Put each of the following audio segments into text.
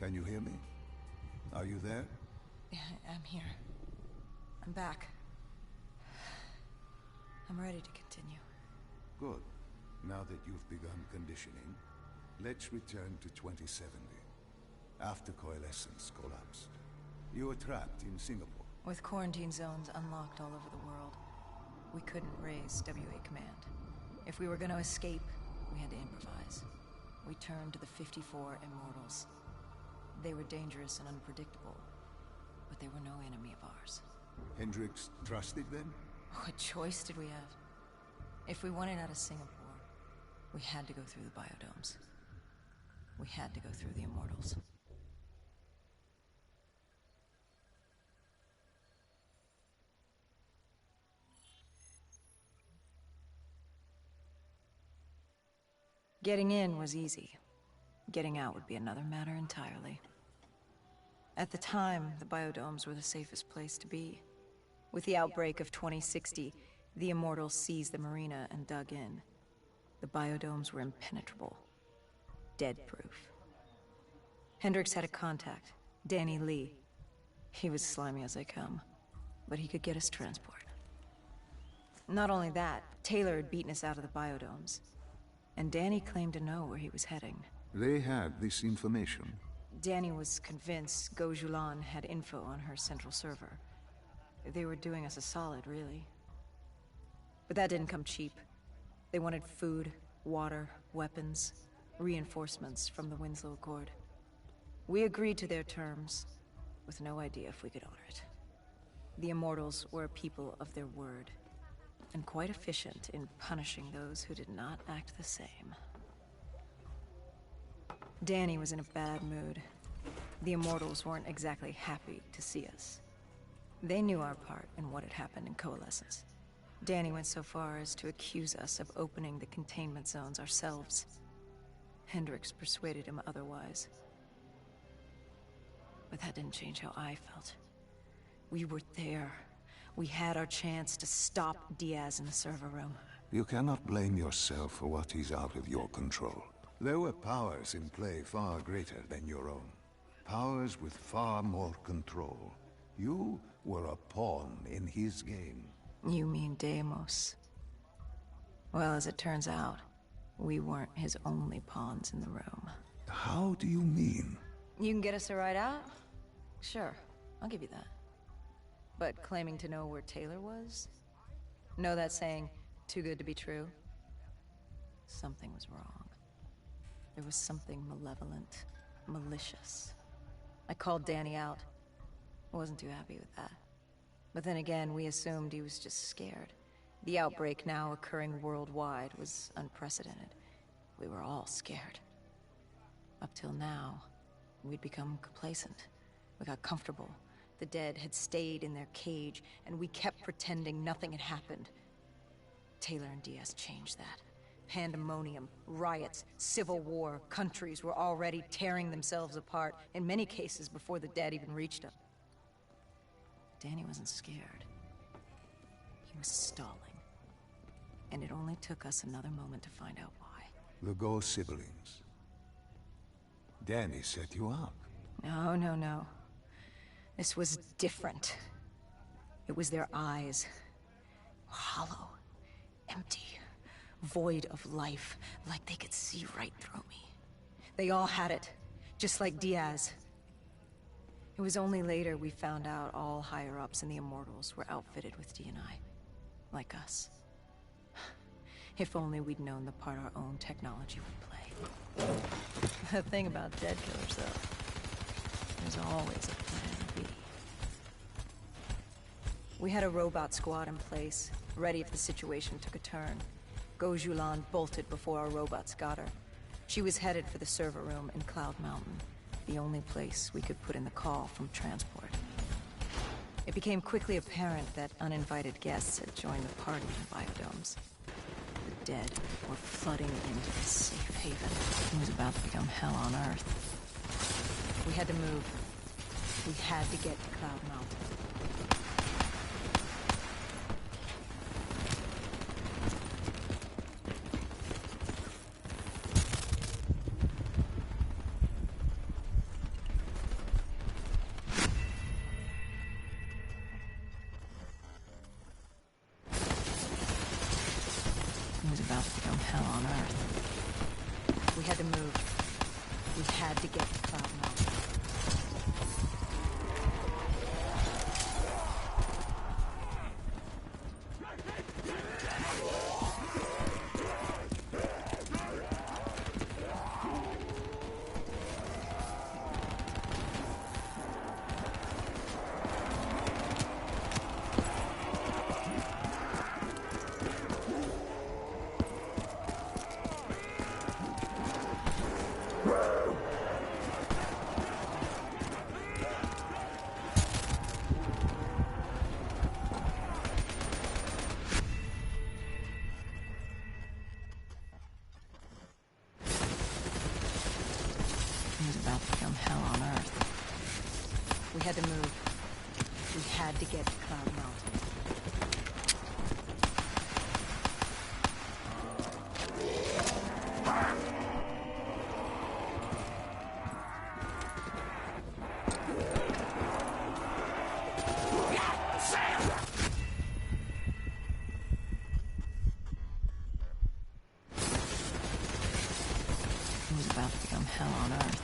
Can you hear me? Are you there? Yeah, I'm here. I'm back. I'm ready to continue. Good. Now that you've begun conditioning, let's return to 2070. After Coalescence collapsed. You were trapped in Singapore. With quarantine zones unlocked all over the world, we couldn't raise WA command. If we were going to escape, we had to improvise. We turned to the 54 Immortals. They were dangerous and unpredictable, but they were no enemy of ours. Hendricks trusted them? What choice did we have? If we wanted out of Singapore, we had to go through the biodomes. We had to go through the Immortals. Getting in was easy. Getting out would be another matter entirely. At the time, the biodomes were the safest place to be. With the outbreak of 2060, the Immortals seized the marina and dug in. The biodomes were impenetrable. Dead-proof. Hendricks had a contact, Danny Lee. He was slimy as they come, but he could get us transport. Not only that, Taylor had beaten us out of the biodomes. And Danny claimed to know where he was heading. They had this information. Danny was convinced Gojulan had info on her central server. They were doing us a solid, really. But that didn't come cheap. They wanted food, water, weapons, reinforcements from the Winslow Accord. We agreed to their terms, with no idea if we could honor it. The Immortals were a people of their word, and quite efficient in punishing those who did not act the same. Danny was in a bad mood. The Immortals weren't exactly happy to see us. They knew our part in what had happened in Coalescence. Danny went so far as to accuse us of opening the containment zones ourselves. Hendricks persuaded him otherwise. But that didn't change how I felt. We were there. We had our chance to stop Diaz in the server room. You cannot blame yourself for what is out of your control. There were powers in play far greater than your own. Powers with far more control. You were a pawn in his game. You mean Deimos? Well, as it turns out, we weren't his only pawns in the room. How do you mean? You can get us a ride out? Sure, I'll give you that. But claiming to know where Taylor was? Know that saying, too good to be true? Something was wrong. There was something malevolent, malicious. I called Danny out. I wasn't too happy with that. But then again, we assumed he was just scared. The outbreak now occurring worldwide was unprecedented. We were all scared. Up till now, we'd become complacent. We got comfortable. The dead had stayed in their cage, and we kept pretending nothing had happened. Taylor and Diaz changed that. Pandemonium, riots, civil war, countries were already tearing themselves apart, in many cases before the dead even reached them. Danny wasn't scared. He was stalling. And it only took us another moment to find out why. The Ghost siblings. Danny set you up. No, no, no. This was different. It was their eyes. Hollow. Empty. Void of life. Like they could see right through me. They all had it. Just like Diaz. It was only later we found out all higher-ups in the Immortals were outfitted with D&I. Like us. If only we'd known the part our own technology would play. The thing about dead killers, though, there's always a plan B. We had a robot squad in place, ready if the situation took a turn. Gojulan bolted before our robots got her. She was headed for the server room in Cloud Mountain, the only place we could put in the call from transport. It became quickly apparent that uninvited guests had joined the party in biodomes. The dead were flooding into this safe haven. It was about to become hell on Earth. We had to move. We had to get to Cloud Mountain. hell on Earth. We had to move. We had to get to Cloud Mountain. It was about to become hell on Earth. We had to move. We had to get to Cloud Mountain. It was about to become hell on Earth.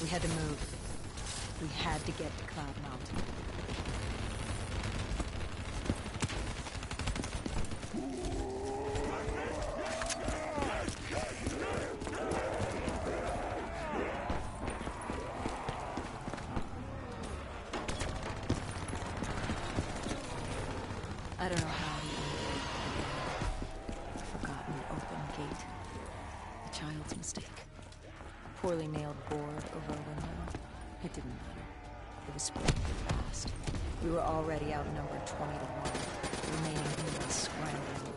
We had to move. We had to get to Cloud Mountain. I don't know how he ended it. A forgotten open gate. A child's mistake. A poorly nailed board over a window. It didn't matter. It was spread fast. We were already outnumbered 20 to 1. The remaining humans scrambling